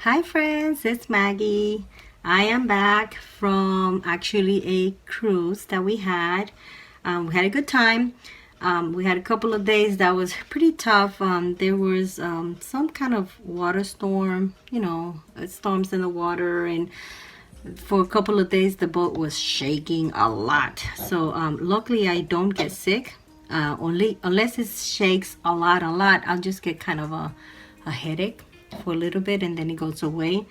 Hi friends, it's Maggie. I am back from actually a cruise that we had. We had a good time. We had a couple of days that was pretty tough. There was some kind of water storm, storms in the water, and for a couple of days the boat was shaking a lot. So luckily I don't get sick. Only unless it shakes a lot, I'll just get kind of a headache for a little bit and then it goes away.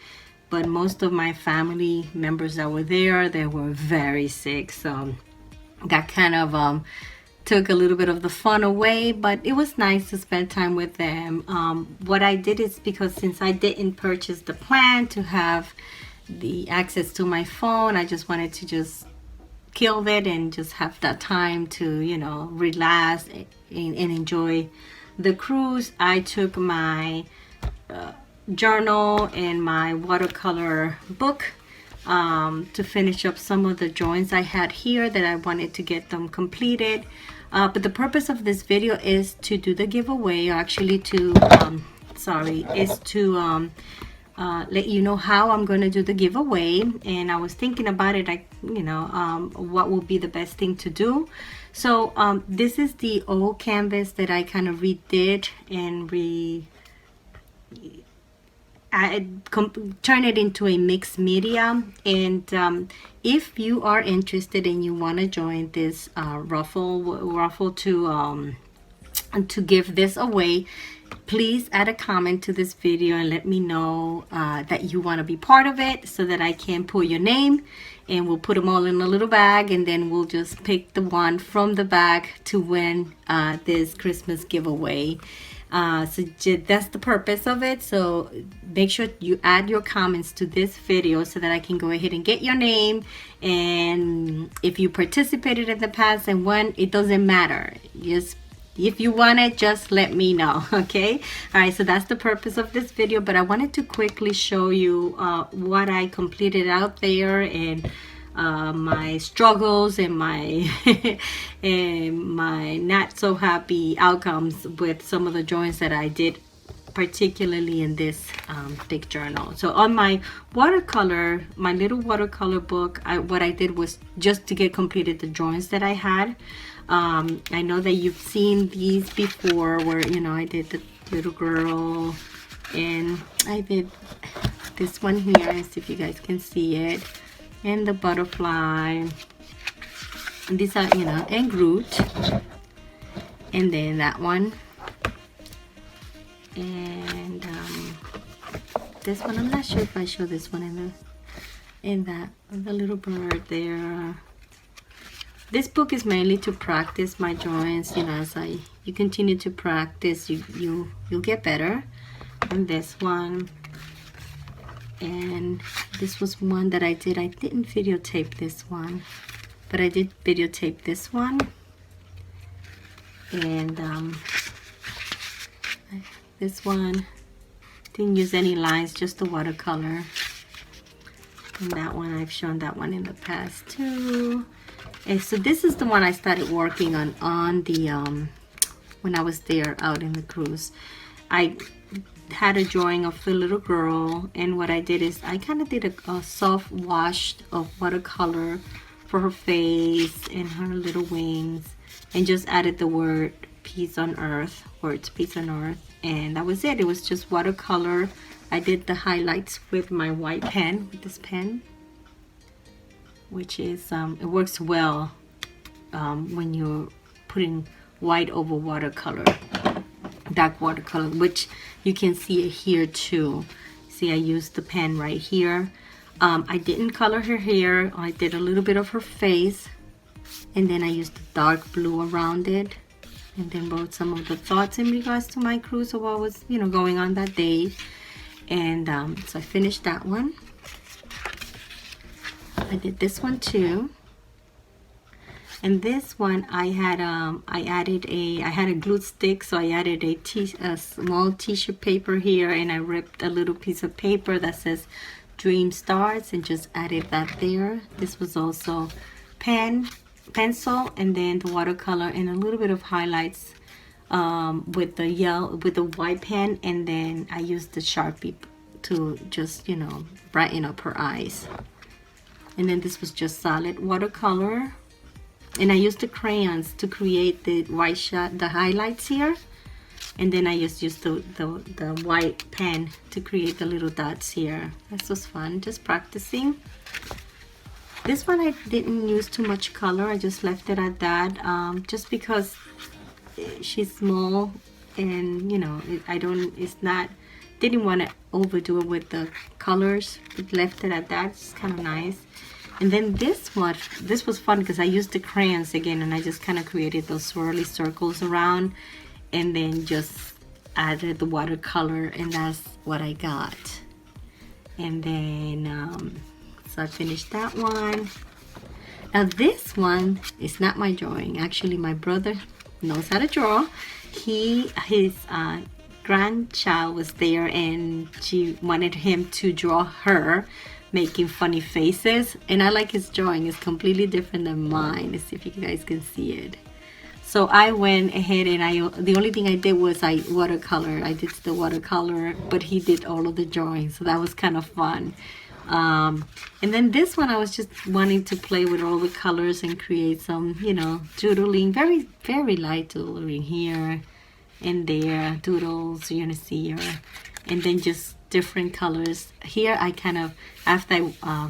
But most of my family members that were there, they were very sick. So that kind of took a little bit of the fun away, but it was nice to spend time with them. What I did is, because since I didn't purchase the plan to have the access to my phone, I just wanted to just kill it and just have that time to relax and enjoy the cruise. I took my journal and my watercolor book to finish up some of the drawings I had here that I wanted to get them completed. But the purpose of this video is to do the giveaway, or actually to let you know how I'm going to do the giveaway. And I was thinking about it, what will be the best thing to do. So this is the old canvas that I kind of redid and turn it into a mixed media. And if you are interested and you want to join this raffle to give this away, please add a comment to this video and let me know that you want to be part of it, so that I can pull your name and we'll put them all in a little bag, and then we'll just pick the one from the bag to win this Christmas giveaway. So that's the purpose of it. So make sure you add your comments to this video so that I can go ahead and get your name. And if you participated in the past and won, it doesn't matter. Just if you want it, just let me know. Okay. All right, so that's the purpose of this video, but I wanted to quickly show you what I completed out there, and my struggles and my and my not so happy outcomes with some of the drawings that I did, particularly in this big journal. So on my watercolor, my little watercolor book, what I did was just to get completed the drawings that I had. I know that you've seen these before, where I did the little girl, and I did this one here. Let's see if you guys can see it, and the butterfly, and these are and Groot, and then that one, and this one. I'm not sure if I show this one in the little bird there. This book is mainly to practice my drawings. As you continue to practice, you'll get better. And this one, and this was one that I didn't videotape this one, but I did videotape this one. And this one didn't use any lines, just the watercolor. And that one, I've shown that one in the past too. And so this is the one I started working on the when I was there out in the cruise. I had a drawing of the little girl, and what I did is I kind of did a soft wash of watercolor for her face and her little wings, and just added the word peace on earth, words peace on earth, and that was it. It was just watercolor. I did the highlights with my white pen, with this pen, which is it works well when you're putting white over watercolor, dark watercolor, which you can see it here too. See, I used the pen right here. I didn't color her hair. I did a little bit of her face, and then I used the dark blue around it, and then wrote some of the thoughts in regards to my cruise, or what was going on that day. And so I finished that one. I did this one too, and this one I had I had a glue stick, so I added a small tissue paper here, and I ripped a little piece of paper that says Dream Stars and just added that there. This was also pencil, and then the watercolor and a little bit of highlights with the white pen, and then I used the Sharpie to just, you know, brighten up her eyes. And then this was just solid watercolor, and I used the crayons to create the white shot, the highlights here. And then I just used the white pen to create the little dots here. This was fun, just practicing. This one I didn't use too much color. I just left it at that, just because she's small, and you know, didn't want to overdo it with the colors. It left it at that. It's kind of nice. And then this was fun because I used the crayons again, and I just kind of created those swirly circles around, and then just added the watercolor, and that's what I got. And then so I finished that one. Now this one is not my drawing. Actually, my brother knows how to draw. His grandchild was there, and she wanted him to draw her making funny faces, and I like his drawing. It's completely different than mine. Let's see if you guys can see it. So I went ahead and the only thing I did was I did the watercolor, but he did all of the drawing, so that was kind of fun. And then this one I was just wanting to play with all the colors and create some, you know, doodling, very very light doodling here and there, doodles you're gonna see here, and then just different colors here. I kind of, after I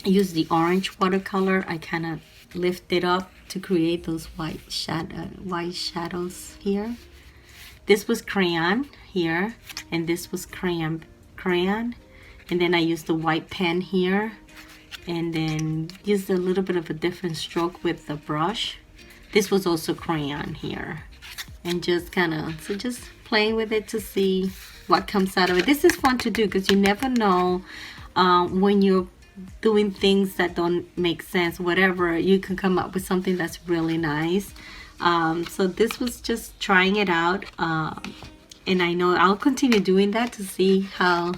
use the orange watercolor, I kind of lift it up to create those white shadows here. This was crayon here, and this was crayon, and then I used the white pen here, and then used a little bit of a different stroke with the brush. This was also crayon here, and just kind of, so just playing with it to see what comes out of it. This is fun to do because you never know when you're doing things that don't make sense, whatever, you can come up with something that's really nice. So this was just trying it out, and I know I'll continue doing that to see how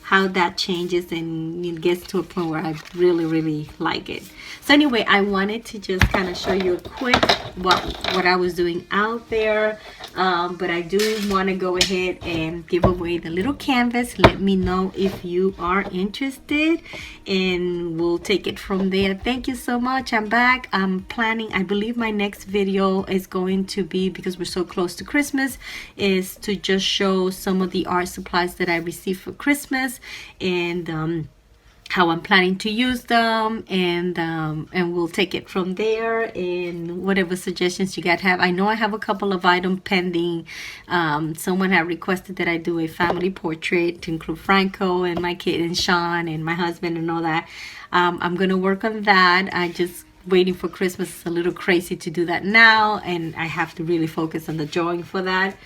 that changes and it gets to a point where I really like it. So anyway, I wanted to just kind of show you a quick what I was doing out there, but I do want to go ahead and give away the little canvas. Let me know if you are interested, and we'll take it from there. Thank you so much. I'm back. I'm planning, I believe my next video is going to be, because we're so close to Christmas, is to just show some of the art supplies that I received for Christmas, and how I'm planning to use them, and we'll take it from there, and whatever suggestions you guys have. I know I have a couple of items pending. Someone had requested that I do a family portrait to include Franco and my kid and Sean and my husband and all that. I'm gonna work on that. I just waiting for Christmas. It's a little crazy to do that now, and I have to really focus on the drawing for that.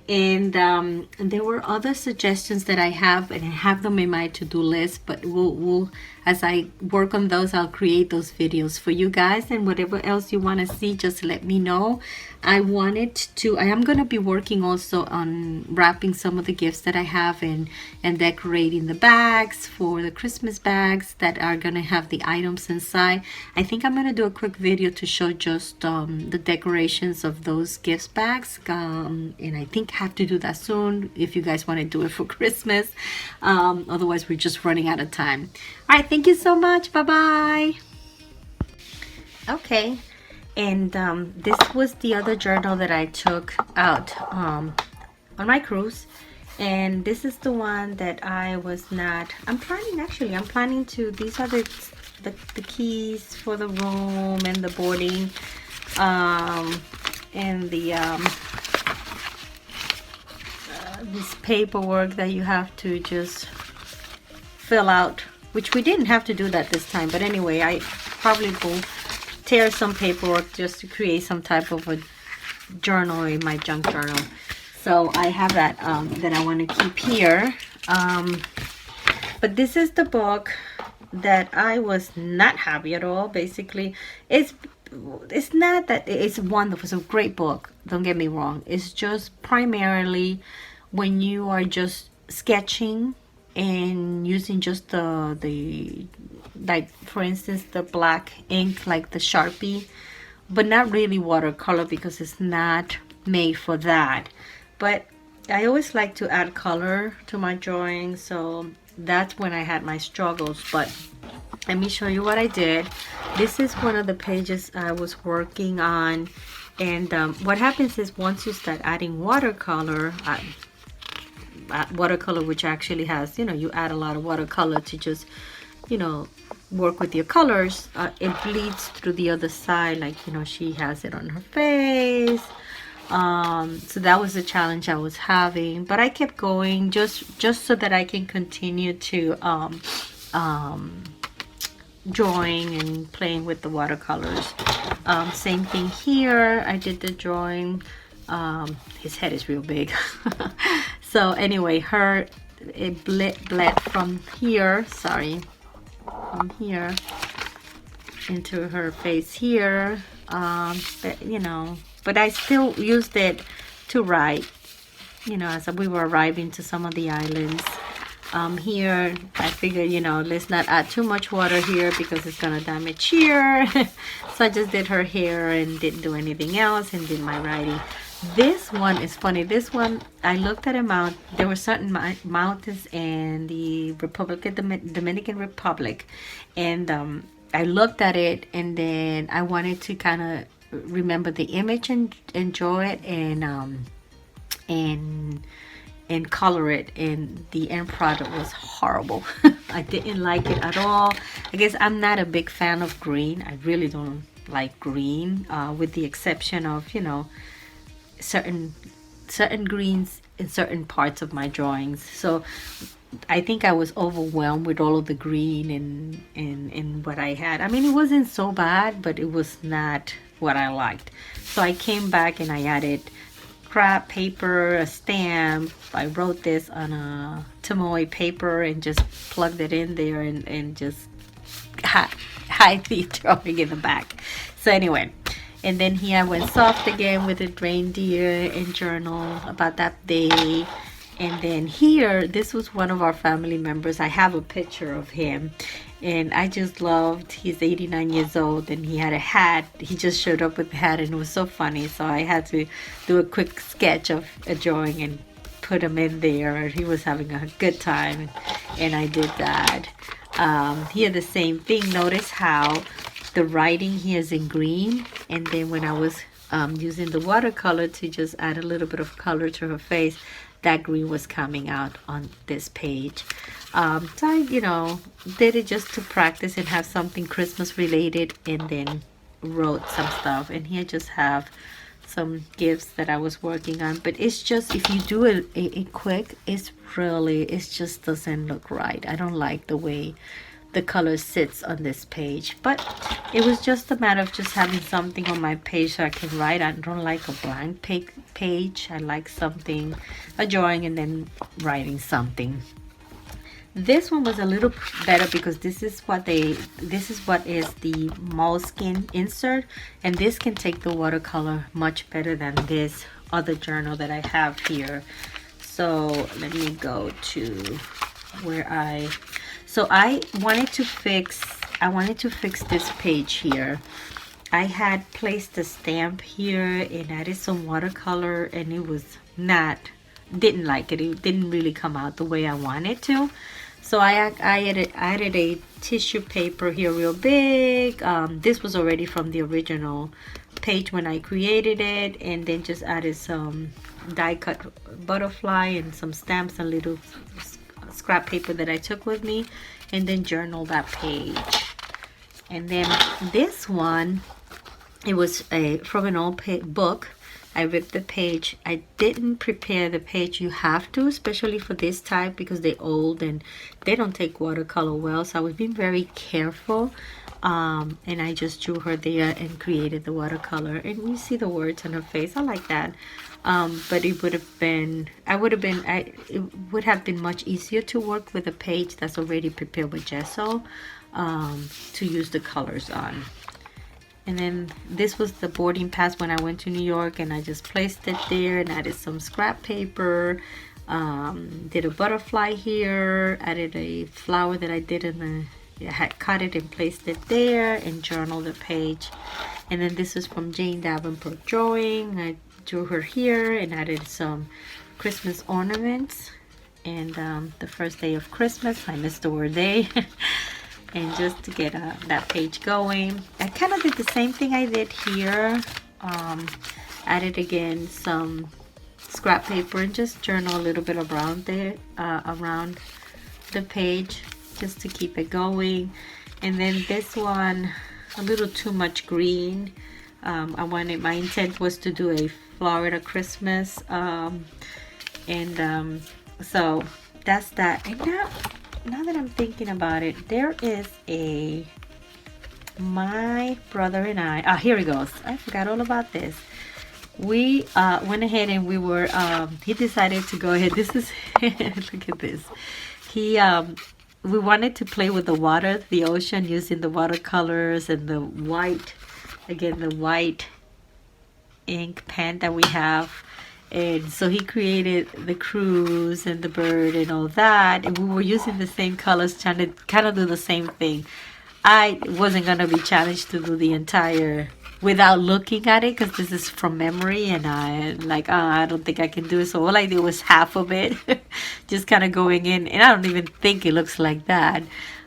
And there were other suggestions that I have, and I have them in my to-do list, but we'll as I work on those, I'll create those videos for you guys, and whatever else you want to see, just let me know. I am going to be working also on wrapping some of the gifts that I have, and decorating the bags for the Christmas bags that are going to have the items inside. I think I'm going to do a quick video to show just the decorations of those gift bags, and I think I have to do that soon if you guys want to do it for Christmas. Otherwise we're just running out of time. All right, thank you so much. Bye bye. Okay, and this was the other journal that I took out on my cruise, and this is the one that I was not, I'm planning to, these are the keys for the room and the boarding, and the this paperwork that you have to just fill out, which we didn't have to do that this time, but anyway, I probably will tear some paperwork just to create some type of a journal in my junk journal. So I have that that I want to keep here, but this is the book that I was not happy at all. Basically, it's not that it's wonderful, it's a great book, don't get me wrong. It's just primarily when you are just sketching and using just the like, for instance, the black ink, like the Sharpie, but not really watercolor because it's not made for that. But I always like to add color to my drawing, so that's when I had my struggles. But let me show you what I did. This is one of the pages I was working on, and what happens is once you start adding watercolor, watercolor which actually has, you know, you add a lot of watercolor to just, you know, work with your colors, it bleeds through the other side, like, you know, she has it on her face. So that was the challenge I was having, but I kept going just so that I can continue to drawing and playing with the watercolors. Same thing here, I did the drawing. His head is real big. So anyway, it bled from here, sorry, from here into her face here. But, you know, but I still used it to write, you know, as we were arriving to some of the islands. Here I figured, you know, let's not add too much water here because it's gonna damage here. So I just did her hair and didn't do anything else and did my writing. This one is funny. This one, I looked at a mount. There were certain mountains in the Dominican Republic, and I looked at it, and then I wanted to kind of remember the image and draw it and color it, and the end product was horrible. I didn't like it at all. I guess I'm not a big fan of green. I really don't like green, with the exception of, you know, certain greens in certain parts of my drawings. So I think I was overwhelmed with all of the green and what I had. I mean, it wasn't so bad, but it was not what I liked. So I came back and I added scrap paper, a stamp. I wrote this on a Tomoe paper and just plugged it in there and just hide the drawing in the back. So anyway, and then here I went soft again with a reindeer and journal about that day. And then here, this was one of our family members. I have a picture of him, and I just loved, he's 89 years old, and he had a hat. He just showed up with the hat, and it was so funny. So I had to do a quick sketch of a drawing and put him in there. He was having a good time, and I did that. Here the same thing. Notice how the writing here is in green, and then when I was using the watercolor to just add a little bit of color to her face, that green was coming out on this page. So I, you know, did it just to practice and have something Christmas related, and then wrote some stuff. And here just have some gifts that I was working on. But it's just, if you do it quick, it just doesn't look right. I don't like the way the color sits on this page, but it was just a matter of just having something on my page so I can write. I don't like a blank page. I like something, a drawing, and then writing something. This one was a little better because this is what is the moleskin insert, and this can take the watercolor much better than this other journal that I have here. So let me go to where so I wanted to fix this page here. I had placed a stamp here and added some watercolor, and it was didn't like it. It didn't really come out the way I wanted to. So I added a tissue paper here real big. This was already from the original page when I created it, and then just added some die cut butterfly and some stamps and little scrap paper that I took with me, and then journal that page. And then this one, it was from an old book. I ripped the page. I didn't prepare the page. You have to, especially for this type, because they're old and they don't take watercolor well. So I was being very careful, and I just drew her there and created the watercolor, and you see the words on her face. I like that. But it would have been much easier to work with a page that's already prepared with gesso, to use the colors on. And then this was the boarding pass when I went to New York, and I just placed it there and added some scrap paper, did a butterfly here, added a flower that I did I had cut it and placed it there, and journaled the page. And then this is from Jane Davenport Drawing. I drew her here and added some Christmas ornaments. And the first day of Christmas, I missed the word day. And just to get that page going, I kind of did the same thing I did here. Added again some scrap paper and just journal a little bit around there, around the page, just to keep it going. And then this one, a little too much green. My intent was to do a Florida Christmas, so that's that. And now that I'm thinking about it, there is my brother and I, here it goes. I forgot all about this. We went ahead and he decided to go ahead. This is, look at this. We wanted to play with the water, the ocean, using the watercolors and the white, again, the white ink pen that we have. And so he created the cruise and the bird and all that, and we were using the same colors, trying to kind of do the same thing. I wasn't going to be challenged to do the entire without looking at it, because this is from memory, and I don't think I can do it. So all I did was half of it, just kind of going in, and I don't even think it looks like that.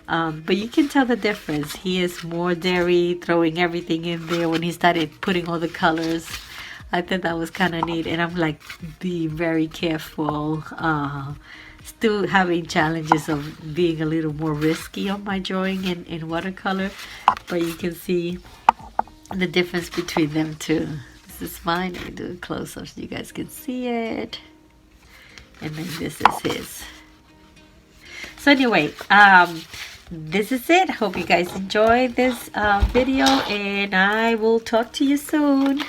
But you can tell the difference. He is more daring, throwing everything in there when he started putting all the colors. I thought that was kind of neat, and I'm like being very careful, still having challenges of being a little more risky on my drawing in watercolor, but you can see the difference between them two. This is mine. Let me do it closer so you guys can see it, and then this is his. So anyway, this is it. Hope you guys enjoyed this video, and I will talk to you soon.